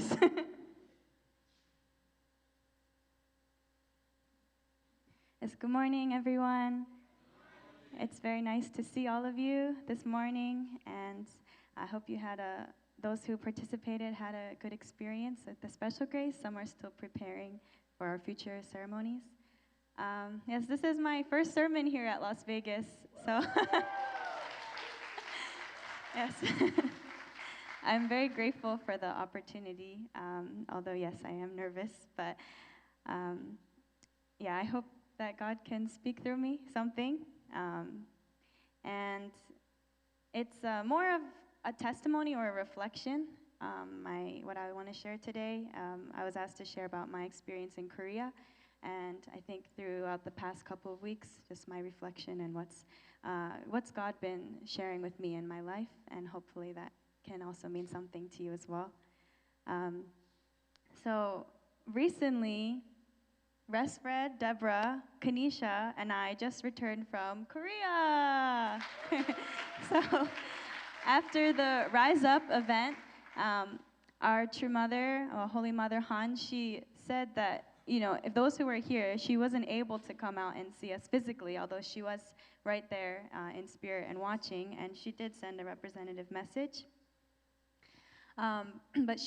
yours. Yes, good morning, everyone. It's very nice to see all of you this morning, and I hope you had those who participated had a good experience at the special grace. Some are still preparing for our future ceremonies. Yes, this is my first sermon here at Las Vegas, so yes. I'm very grateful for the opportunity, although yes, I am nervous, but yeah, I hope that God can speak through me something. And it's more of a testimony or a reflection. What I want to share today, I was asked to share about my experience in Korea, and I think throughout the past couple of weeks, just my reflection and what's God been sharing with me in my life, and hopefully that can also mean something to you as well. So recently, Resfred, Deborah, Kanisha, and I just returned from Korea. So after the Rise Up event, our true mother, Holy Mother Han, she said that, if those who were here, she wasn't able to come out and see us physically, although she was right there in spirit and watching, and she did send a representative message. But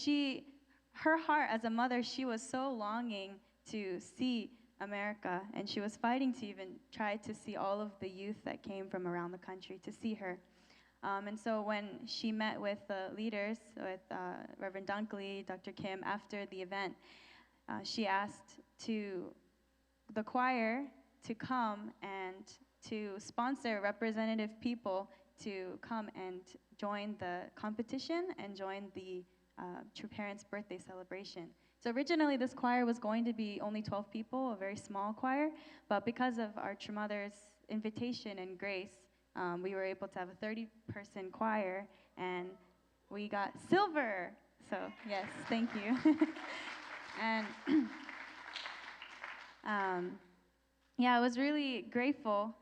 her heart as a mother, she was so longing to see America, and she was fighting to even try to see all of the youth that came from around the country to see her. And so when she met with the leaders, with Reverend Dunkley, Dr. Kim, after the event, she asked the choir to come and to sponsor representative people to come and join the competition and join the True Parents' birthday celebration. So originally this choir was going to be only 12 people, a very small choir, but because of our True Mother's invitation and grace, we were able to have a 30-person choir, and we got silver. So yes, thank you. And yeah, I was really grateful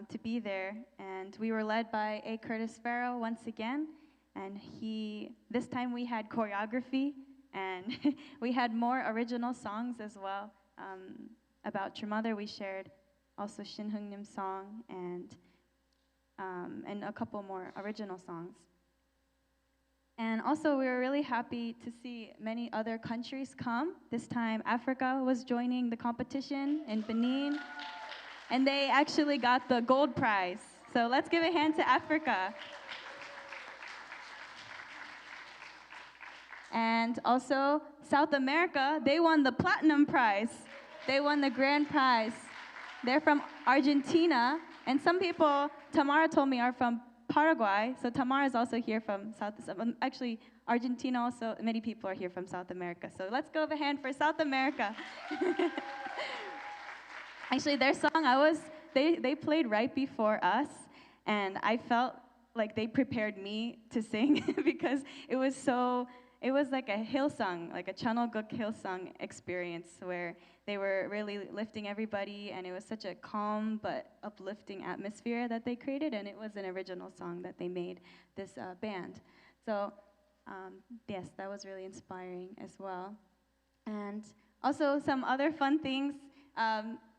to be there, and we were led by A. Curtis Farrow once again, and this time we had choreography, and we had more original songs as well. About True Mother, we shared also Shin Heung-nim's song and a couple more original songs. And also, we were really happy to see many other countries come. This time, Africa was joining the competition in Benin, and they actually got the gold prize. So let's give a hand to Africa. And also, South America, they won the platinum prize. They won the grand prize. They're from Argentina, and some people, Tamara told me, are from Paraguay. So Tamara is also here from actually, Argentina also, many people are here from South America. So let's give a hand for South America. Actually, their song, they played right before us, and I felt like they prepared me to sing because it was like a Hillsong, like a Chanoguk Hillsong experience where they were really lifting everybody, and it was such a calm but uplifting atmosphere that they created, and it was an original song that they made, this band. So yes, that was really inspiring as well. And also some other fun things.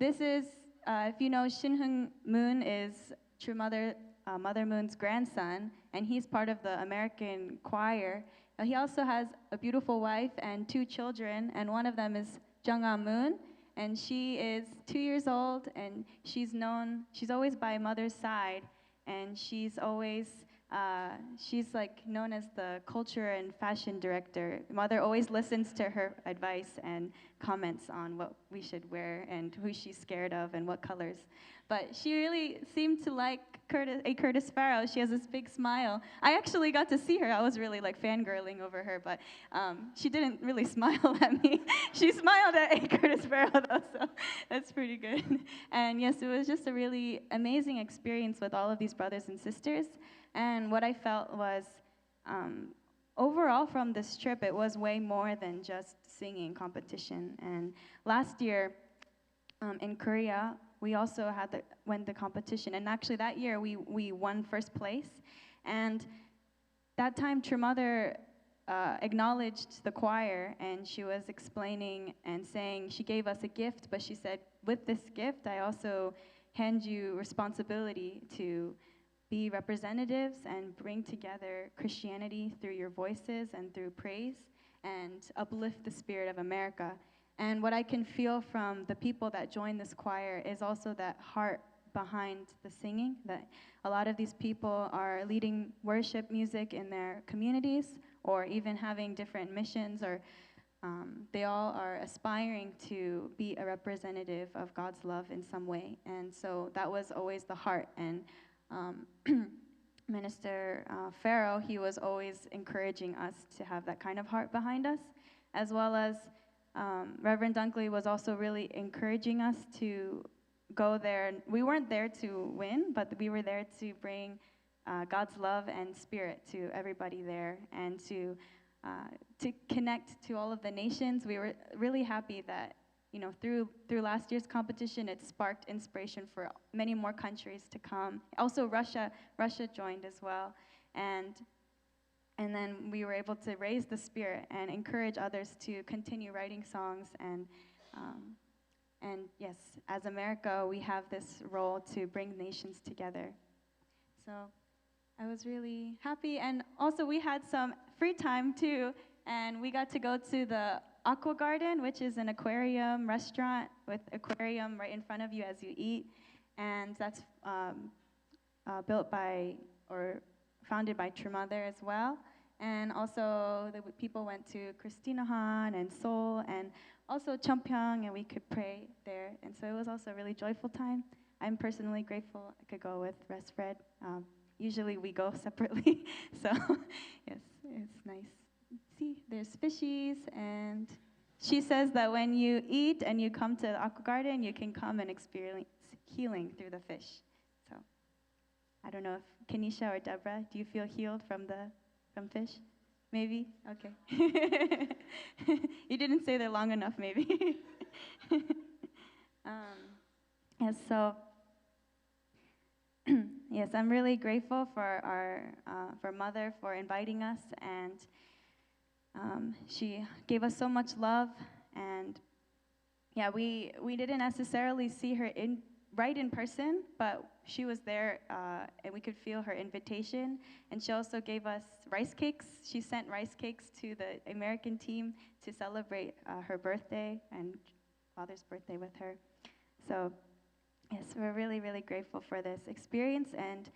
This is, if you know, Shin Heung-moon is True Mother, Mother Moon's grandson, and he's part of the American choir. He also has a beautiful wife and 2 children, and one of them is Jung Ah-moon, and she is 2 years old, and she's always by mother's side, and she's like known as the culture and fashion director. Mother always listens to her advice and comments on what we should wear and who she's scared of and what colors. But she really seemed to like Curtis Farrow. She has this big smile. I actually got to see her. I was really like fangirling over her, but she didn't really smile at me. She smiled at A. Curtis Farrow though, so that's pretty good. And yes, it was just a really amazing experience with all of these brothers and sisters. And what I felt was, overall from this trip, it was way more than just singing competition. And last year in Korea, we also won the competition. And actually that year, we won first place. And that time, True Mother acknowledged the choir, and she was explaining and saying she gave us a gift, but she said, with this gift, I also hand you responsibility to be representatives and bring together Christianity through your voices and through praise and uplift the spirit of America. And what I can feel from the people that join this choir is also that heart behind the singing, that a lot of these people are leading worship music in their communities or even having different missions, or they all are aspiring to be a representative of God's love in some way. And so that was always the heart. And Minister Farrow, he was always encouraging us to have that kind of heart behind us, as well as Reverend Dunkley was also really encouraging us to go there. We weren't there to win, but we were there to bring God's love and spirit to everybody there, and to connect to all of the nations. We were really happy that, you know, through last year's competition, it sparked inspiration for many more countries to come. Also, Russia joined as well, and then we were able to raise the spirit and encourage others to continue writing songs. And yes, as America, we have this role to bring nations together. So I was really happy, and also we had some free time too, and we got to go to the Aqua Garden, which is an aquarium restaurant with aquarium right in front of you as you eat, and that's built by or founded by True Mother as well. And also the people went to Christinahan and Seoul and also Cheongpyeong, and we could pray there. And so it was also a really joyful time. I'm personally grateful I could go with Resfred. Usually we go separately, so yes, it's nice. See, there's fishies, and she says that when you eat and you come to the Aqua Garden, you can come and experience healing through the fish. So I don't know if Kenisha or Deborah, do you feel healed from fish? Maybe? Okay. You didn't stay there long enough, maybe. Yes, so yes, I'm really grateful for for Mother for inviting us, and she gave us so much love. And yeah, we didn't necessarily see her right in person, but she was there, and we could feel her invitation. And she also gave us rice cakes. She sent rice cakes to the American team to celebrate her birthday and Father's birthday with her. So yes, we're really, really grateful for this experience, and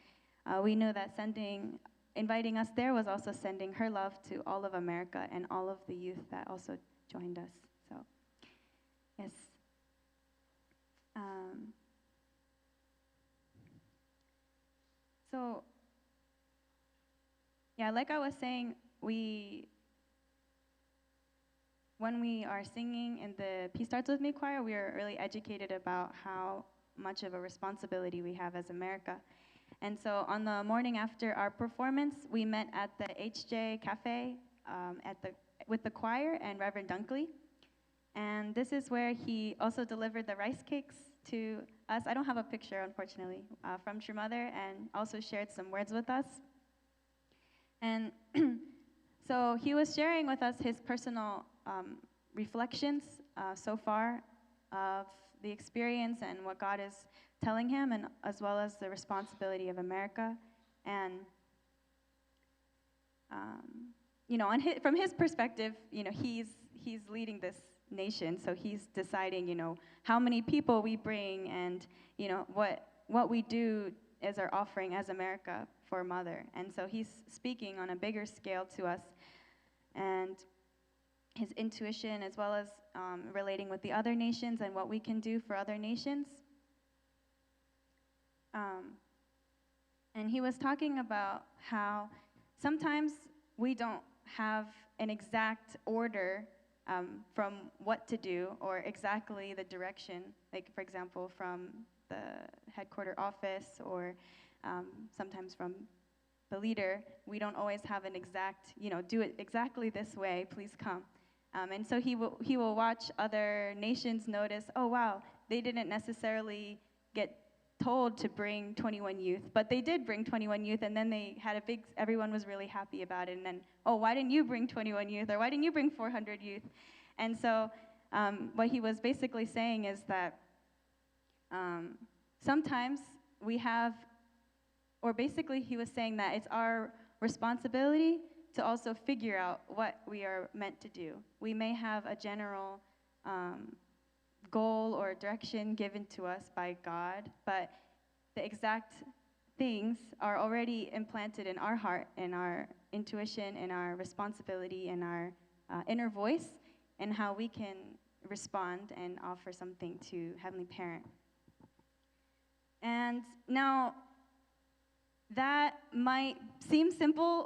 we knew that inviting us there was also sending her love to all of America and all of the youth that also joined us. So yes. So, yeah, like I was saying, when we are singing in the Peace Starts With Me choir, we are really educated about how much of a responsibility we have as America. And so on the morning after our performance, we met at the HJ Cafe with the choir and Reverend Dunkley. And this is where he also delivered the rice cakes to us. I don't have a picture, unfortunately, from True Mother, and also shared some words with us. And so he was sharing with us his personal reflections so far of the experience and what God is telling him, and as well as the responsibility of America. And you know, from his perspective, you know, he's leading this nation, so he's deciding, you know, how many people we bring, and you know what we do as our offering as America for Mother. And so he's speaking on a bigger scale to us, and his intuition, as well as relating with the other nations and what we can do for other nations. And he was talking about how sometimes we don't have an exact order from what to do, or exactly the direction, like for example from the headquarter office, or sometimes from the leader. We don't always have an exact, you know, do it exactly this way, please come. And so he will watch other nations notice, oh wow, they didn't necessarily get told to bring 21 youth, but they did bring 21 youth, and then they had a big, everyone was really happy about it, and then, oh, why didn't you bring 21 youth, or why didn't you bring 400 youth? And so what he was basically saying is that sometimes we have, or basically he was saying that it's our responsibility to also figure out what we are meant to do. We may have a general goal or direction given to us by God, but the exact things are already implanted in our heart, in our intuition, in our responsibility, in our inner voice, and how we can respond and offer something to Heavenly Parent. And now, that might seem simple,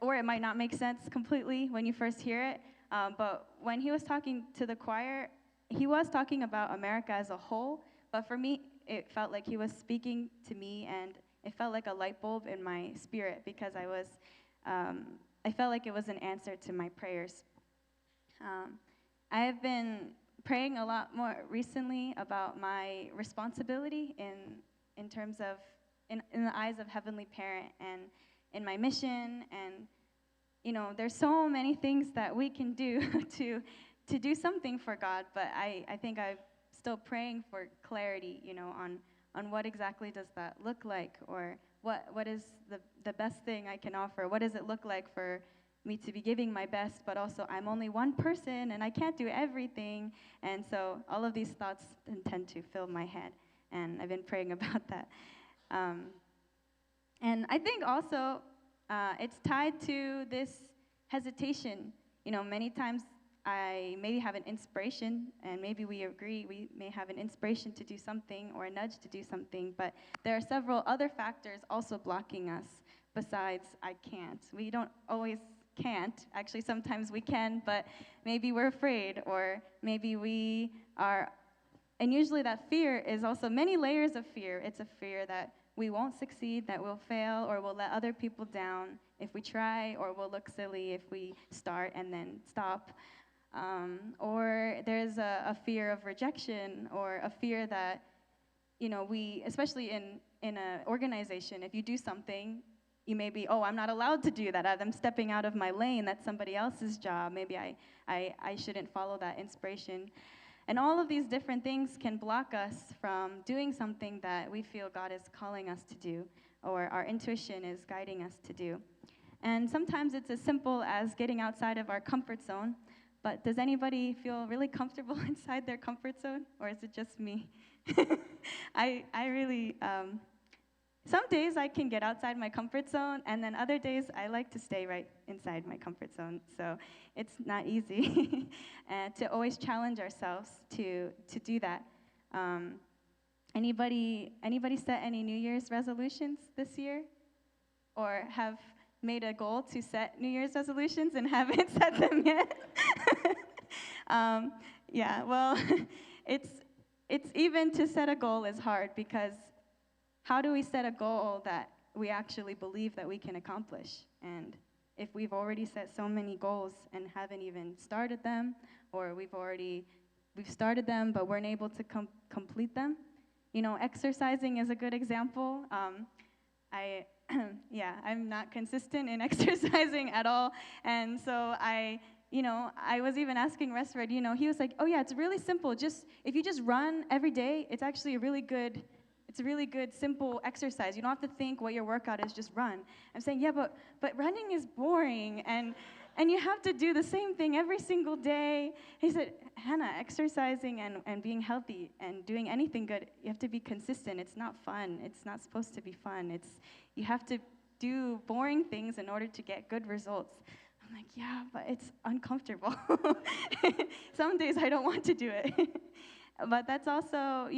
or it might not make sense completely when you first hear it, but when he was talking to the choir, he was talking about America as a whole, but for me, it felt like he was speaking to me, and it felt like a light bulb in my spirit, because I felt like it was an answer to my prayers. I have been praying a lot more recently about my responsibility in terms of, in the eyes of Heavenly Parent, and in my mission, and, you know, there's so many things that we can do to do something for God, but I think I'm still praying for clarity, you know, on what exactly does that look like, or what is the best thing I can offer? What does it look like for me to be giving my best, but also I'm only one person and I can't do everything, and so all of these thoughts tend to fill my head, and I've been praying about that. And I think also it's tied to this hesitation. You know, many times I maybe have an inspiration, and maybe we agree, we may have an inspiration to do something or a nudge to do something, but there are several other factors also blocking us besides I can't. We don't always can't. Actually, sometimes we can, but maybe we're afraid, or maybe we are, and usually that fear is also many layers of fear. It's a fear that we won't succeed, that we'll fail, or we'll let other people down if we try, or we'll look silly if we start and then stop. Or there's a fear of rejection, or a fear that, you know, we, especially in an organization, if you do something, you may be, oh, I'm not allowed to do that. I'm stepping out of my lane. That's somebody else's job. Maybe I shouldn't follow that inspiration. And all of these different things can block us from doing something that we feel God is calling us to do, or our intuition is guiding us to do. And sometimes it's as simple as getting outside of our comfort zone. But does anybody feel really comfortable inside their comfort zone, or is it just me? I really, some days I can get outside my comfort zone, and then other days I like to stay right inside my comfort zone. So it's not easy to always challenge ourselves to do that. Anybody set any New Year's resolutions this year, or have made a goal to set New Year's resolutions and haven't set them yet? Yeah, well, it's even to set a goal is hard, because how do we set a goal that we actually believe that we can accomplish? And if we've already set so many goals and haven't even started them, or we've started them but weren't able to complete them. You know, exercising is a good example. I'm not consistent in exercising at all, and so I was even asking Resford, he was like, oh yeah, it's really simple. If you just run every day, it's actually a really good, simple exercise. You don't have to think what your workout is, just run. I'm saying, yeah, but running is boring, and you have to do the same thing every single day. He said, Hannah, exercising and being healthy and doing anything good, you have to be consistent. It's not fun. It's not supposed to be fun. You have to do boring things in order to get good results. I'm like, yeah, but it's uncomfortable. Some days I don't want to do it. But that's also,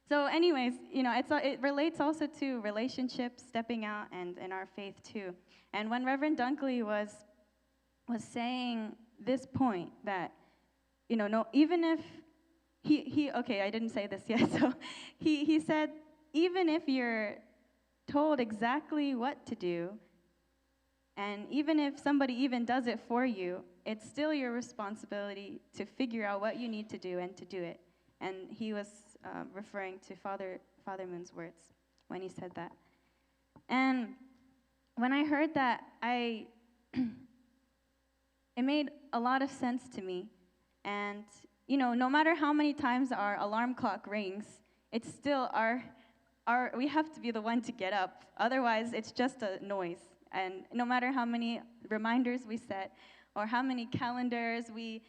So anyways, it relates also to relationships, stepping out, and in our faith too. And when Reverend Dunkley was saying this point that, no, even if okay, I didn't say this yet. So he said, even if you're told exactly what to do, and even if somebody even does it for you, it's still your responsibility to figure out what you need to do and to do it. And he was referring to Father Moon's words when he said that. And when I heard that, it made a lot of sense to me. And, no matter how many times our alarm clock rings, it's still we have to be the one to get up. Otherwise, it's just a noise. And no matter how many reminders we set or how many calendars we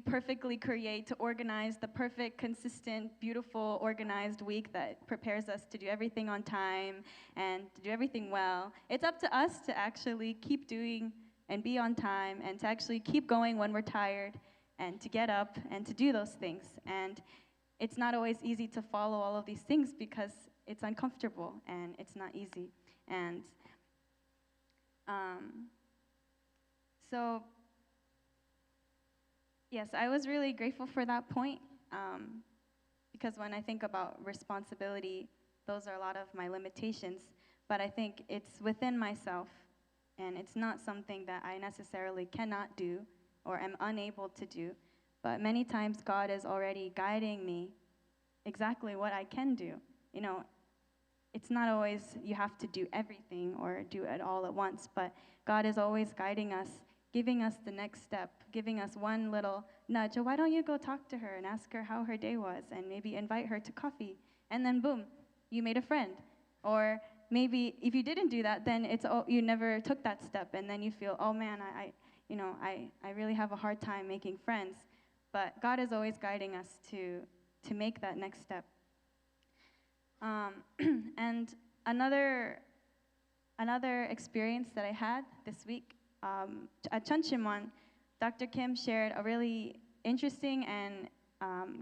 perfectly create to organize the perfect, consistent, beautiful, organized week that prepares us to do everything on time and to do everything well, it's up to us to actually keep doing and be on time and to actually keep going when we're tired and to get up and to do those things. And it's not always easy to follow all of these things because it's uncomfortable and it's not easy. And so, yes, I was really grateful for that point because when I think about responsibility, those are a lot of my limitations. But I think it's within myself, and it's not something that I necessarily cannot do or am unable to do. But many times God is already guiding me exactly what I can do. It's not always you have to do everything or do it all at once, but God is always guiding us, giving us the next step, giving us one little nudge. Why don't you go talk to her and ask her how her day was and maybe invite her to coffee? And then boom, you made a friend. Or maybe if you didn't do that, then you never took that step, and then you feel, oh man, I really have a hard time making friends. But God is always guiding us to make that next step. And another experience that I had this week at Chunchimon, Dr. Kim shared a really interesting and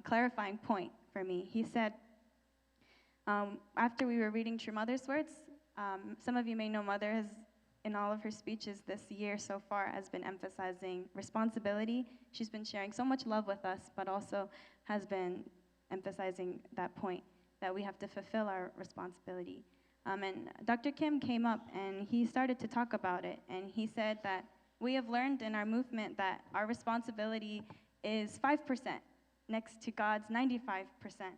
clarifying point for me. He said, after we were reading True Mother's words, some of you may know Mother has, in all of her speeches this year so far, has been emphasizing responsibility. She's been sharing so much love with us, but also has been emphasizing that point that we have to fulfill our responsibility. And Dr. Kim came up and he started to talk about it. And he said that we have learned in our movement that our responsibility is 5% next to God's 95%.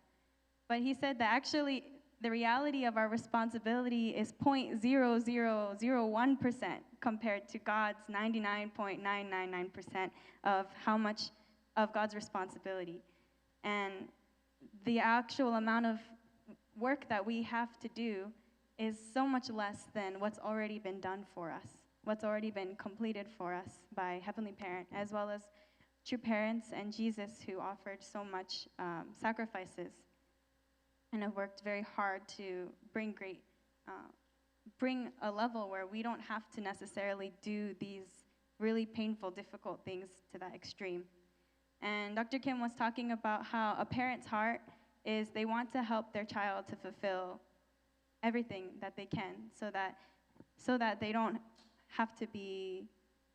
But he said that actually the reality of our responsibility is 0.0001% compared to God's 99.999% of how much of God's responsibility. And the actual amount of work that we have to do is so much less than what's already been done for us, what's already been completed for us by Heavenly Parent, as well as true parents and Jesus, who offered so much sacrifices and have worked very hard to bring a level where we don't have to necessarily do these really painful, difficult things to that extreme. And Dr. Kim was talking about how a parent's heart is they want to help their child to fulfill everything that they can so that they don't have to be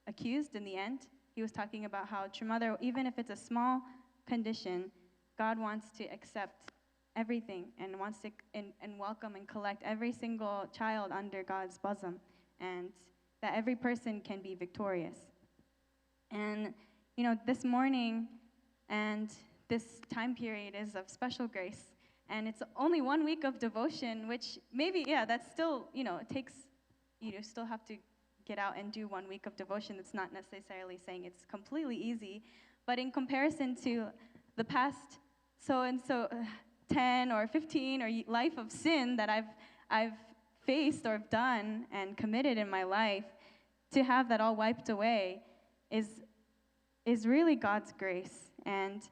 accused in the end. He was talking about how True Mother, even if it's a small condition, God wants to accept everything and wants to and welcome and collect every single child under God's bosom, and that every person can be victorious. And this morning and this time period is of special grace, and it's only 1 week of devotion, which maybe, that's still, it takes, you still have to get out and do 1 week of devotion. It's not necessarily saying it's completely easy, but in comparison to the past 10 or 15 or life of sin that I've faced or done and committed in my life, to have that all wiped away is really God's grace. And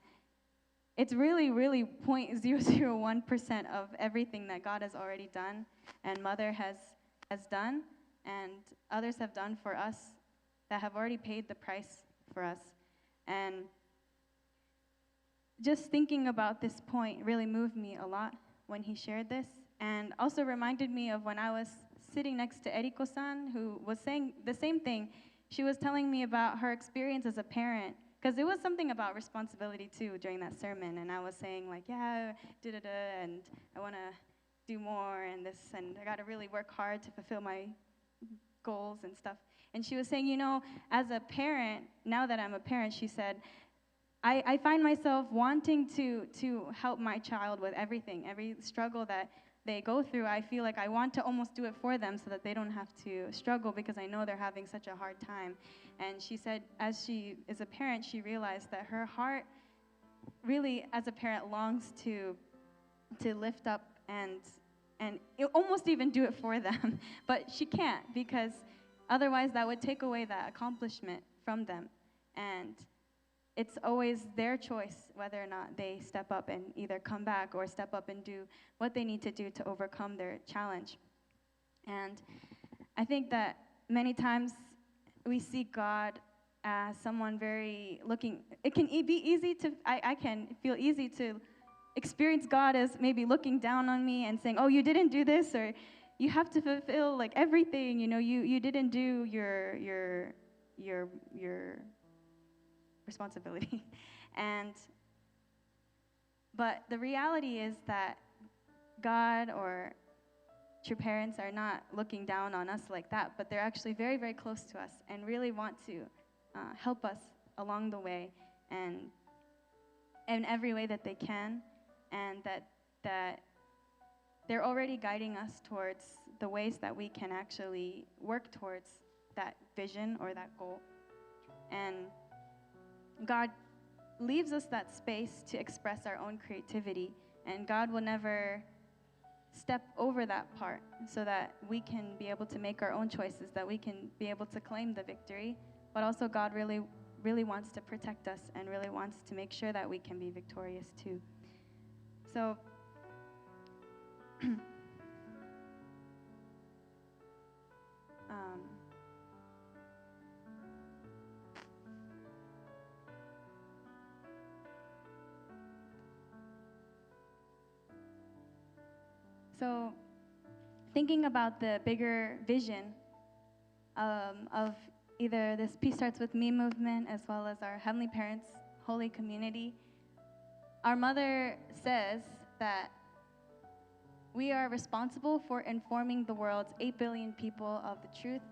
it's really, really 0.001% of everything that God has already done and Mother has done and others have done for us that have already paid the price for us. And just thinking about this point really moved me a lot when he shared this, and also reminded me of when I was sitting next to Eriko-san, who was saying the same thing. She was telling me about her experience as a parent, because it was something about responsibility too during that sermon, and I was saying like, and I want to do more and this, and I got to really work hard to fulfill my goals and stuff. And she was saying, as a parent, now that I'm a parent, she said, I find myself wanting to help my child with everything, every struggle that they go through. I feel like I want to almost do it for them so that they don't have to struggle because I know they're having such a hard time. And she said, as she is a parent, she realized that her heart really, as a parent, longs to lift up and almost even do it for them, but she can't because otherwise that would take away that accomplishment from them. And it's always their choice whether or not they step up and either come back or step up and do what they need to do to overcome their challenge. And I think that many times we see God as someone very looking, it can be easy to, I can feel easy to experience God as maybe looking down on me and saying, oh, you didn't do this, or you have to fulfill like everything, you didn't do your responsibility. But the reality is that God or true parents are not looking down on us like that, but they're actually very, very close to us and really want to help us along the way and in every way that they can, and that they're already guiding us towards the ways that we can actually work towards that vision or that goal. And God leaves us that space to express our own creativity, and God will never step over that part so that we can be able to make our own choices, that we can be able to claim the victory. But also God really, really wants to protect us and really wants to make sure that we can be victorious too. So So thinking about the bigger vision of either this Peace Starts With Me movement as well as our Heavenly Parents Holy Community, our mother says that we are responsible for informing the world's 8 billion people of the truth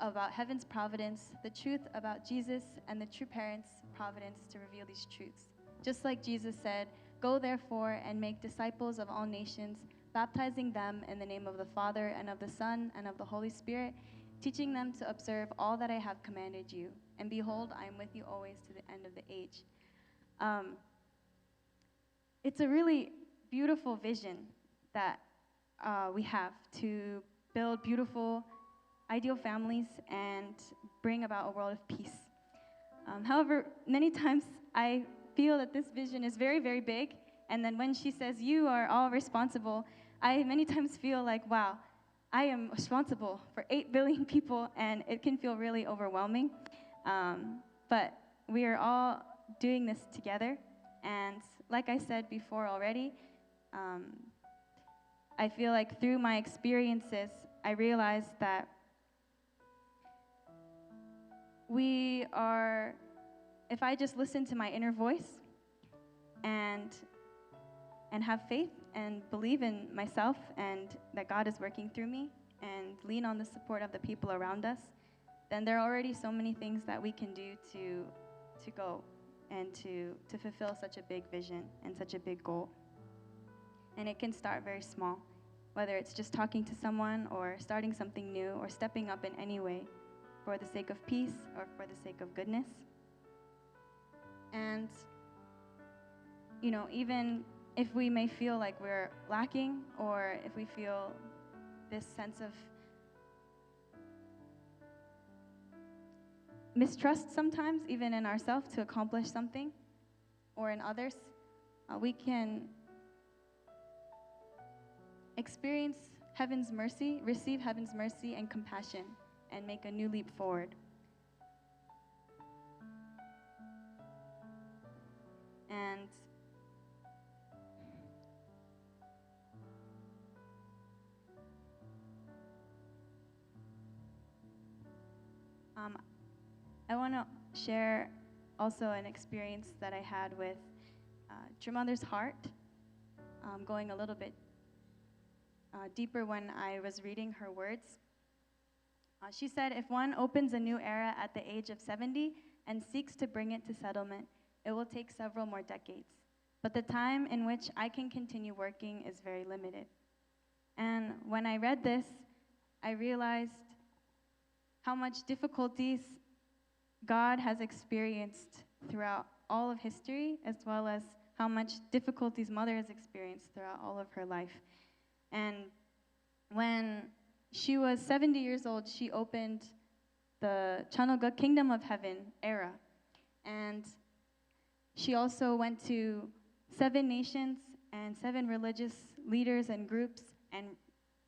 about heaven's providence, the truth about Jesus, and the true parents' providence to reveal these truths. Just like Jesus said, "Go therefore and make disciples of all nations, baptizing them in the name of the Father and of the Son and of the Holy Spirit, teaching them to observe all that I have commanded you. And behold, I am with you always to the end of the age." It's a really beautiful vision that we have to build beautiful, ideal families and bring about a world of peace. However, many times I feel that this vision is very, very big, and then when she says, "You are all responsible," I many times feel like, wow, I am responsible for 8 billion people, and it can feel really overwhelming. But we are all doing this together, and like I said before already, I feel like through my experiences, I realized that we are, if I just listen to my inner voice and have faith and believe in myself and that God is working through me and lean on the support of the people around us, then there are already so many things that we can do to go and to fulfill such a big vision and such a big goal. And it can start very small, whether it's just talking to someone or starting something new or stepping up in any way for the sake of peace or for the sake of goodness. And, even if we may feel like we're lacking, or if we feel this sense of mistrust sometimes, even in ourselves, to accomplish something, or in others, we can experience heaven's mercy, receive heaven's mercy and compassion, and make a new leap forward. And I want to share also an experience that I had with True Mother's Heart, going a little bit deeper when I was reading her words. She said, "If one opens a new era at the age of 70 and seeks to bring it to settlement, it will take several more decades. But the time in which I can continue working is very limited. And when I read this, I realized how much difficulties God has experienced throughout all of history, as well as how much difficulties Mother has experienced throughout all of her life. And when she was 70 years old, she opened the Chanolga Kingdom of Heaven era. And she also went to 7 nations and 7 religious leaders and groups and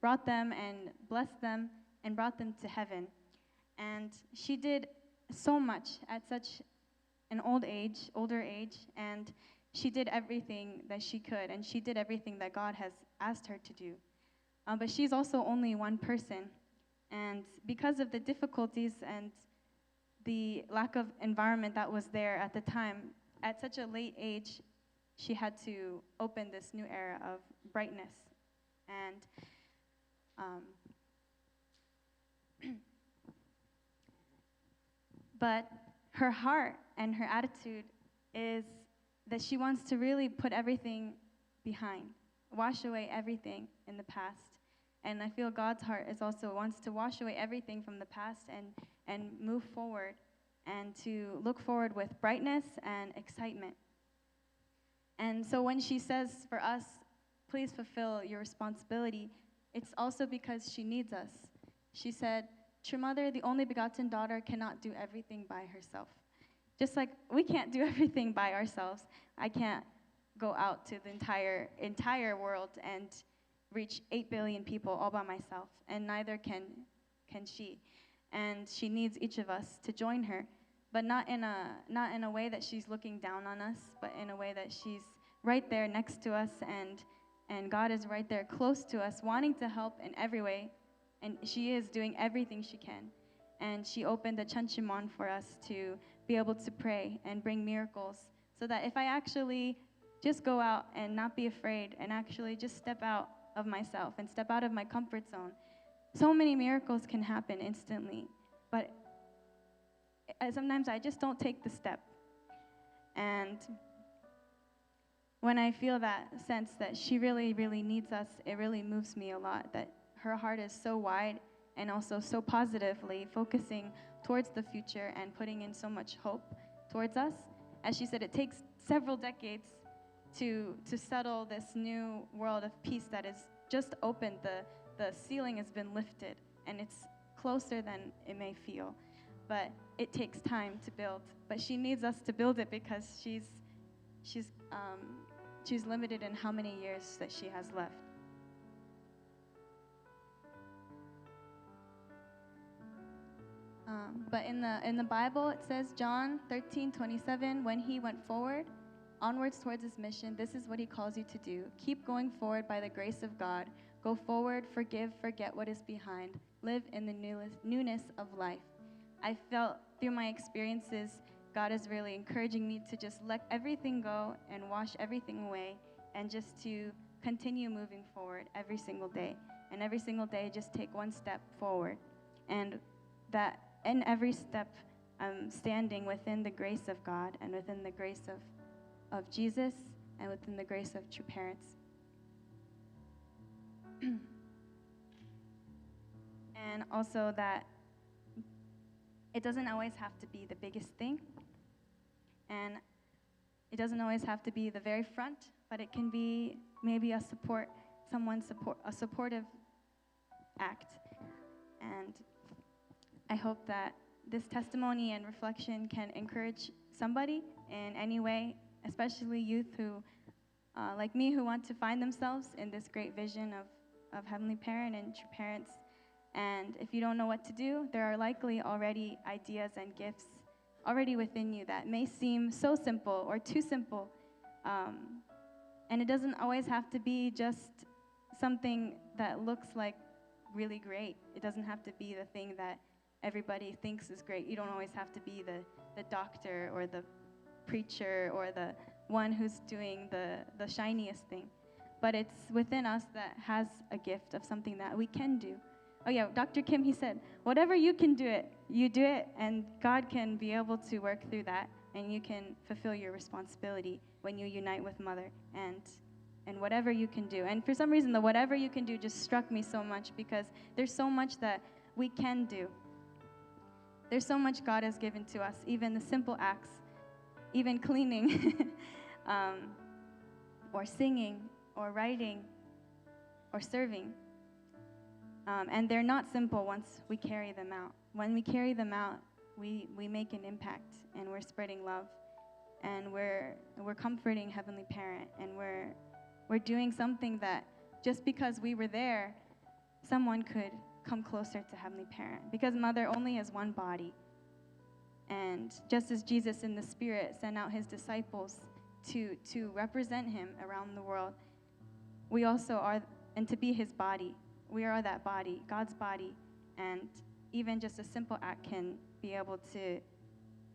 brought them and blessed them and brought them to heaven. And she did so much at such an older age, and she did everything that she could, and she did everything that God has asked her to do. But she's also only one person, and because of the difficulties and the lack of environment that was there at the time, at such a late age, she had to open this new era of brightness. And but her heart and her attitude is that she wants to really put everything behind, wash away everything in the past. And I feel God's heart is also wants to wash away everything from the past and move forward and to look forward with brightness and excitement. And so when she says for us, please fulfill your responsibility, it's also because she needs us. She said, true mother, the only begotten daughter, cannot do everything by herself. Just like we can't do everything by ourselves. I can't go out to the entire world and reach 8 billion people all by myself, and neither can she. And she needs each of us to join her, but not in a way that she's looking down on us, but in a way that she's right there next to us, and God is right there close to us, wanting to help in every way, and she is doing everything she can. And she opened the Chanchimon for us to be able to pray and bring miracles, so that if I actually just go out and not be afraid and actually just step out of myself and step out of my comfort zone, so many miracles can happen instantly. But sometimes I just don't take the step. And when I feel that sense that she really, really needs us, it really moves me a lot, that her heart is so wide and also so positively focusing towards the future and putting in so much hope towards us. As she said, it takes several decades to settle this new world of peace that is just opened. The ceiling has been lifted, and it's closer than it may feel. But it takes time to build. But she needs us to build it because she's limited in how many years that she has left. But in the Bible, it says, John 13:27, when he went forward, onwards towards his mission, this is what he calls you to do. Keep going forward by the grace of God. Go forward, forgive, forget what is behind. Live in the newness of life. I felt through my experiences, God is really encouraging me to just let everything go and wash everything away and just to continue moving forward every single day. And every single day, just take one step forward. And that in every step, I'm standing within the grace of God and within the grace of Jesus and within the grace of true parents. And also that it doesn't always have to be the biggest thing, and it doesn't always have to be the very front, but it can be maybe a supportive act. And I hope that this testimony and reflection can encourage somebody in any way, especially youth who, like me, who want to find themselves in this great vision of Heavenly Parent and true parents. And if you don't know what to do, there are likely already ideas and gifts already within you that may seem so simple or too simple. And it doesn't always have to be just something that looks like really great. It doesn't have to be the thing that everybody thinks is great. You don't always have to be the doctor or the preacher or the one who's doing the shiniest thing. But it's within us that has a gift of something that we can do. Oh yeah, Dr. Kim, he said, whatever you can do it, you do it, and God can be able to work through that and you can fulfill your responsibility when you unite with Mother, and whatever you can do. And for some reason, the whatever you can do just struck me so much, because there's so much that we can do. There's so much God has given to us, even the simple acts, even cleaning, or singing, or writing, or serving. And they're not simple once we carry them out. When we carry them out, we make an impact, and we're spreading love, and we're comforting Heavenly Parent, and we're doing something that just because we were there, someone could come closer to Heavenly Parent, because Mother only has one body. And just as Jesus in the Spirit sent out his disciples to represent him around the world, we also are, and to be his body. We are that body, God's body, and even just a simple act can be able to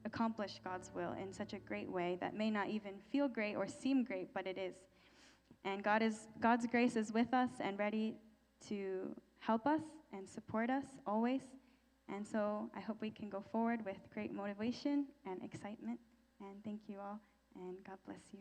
accomplish God's will in such a great way that may not even feel great or seem great, but it is. And God's grace is with us and ready to help us and support us always. And so I hope we can go forward with great motivation and excitement. And thank you all, and God bless you.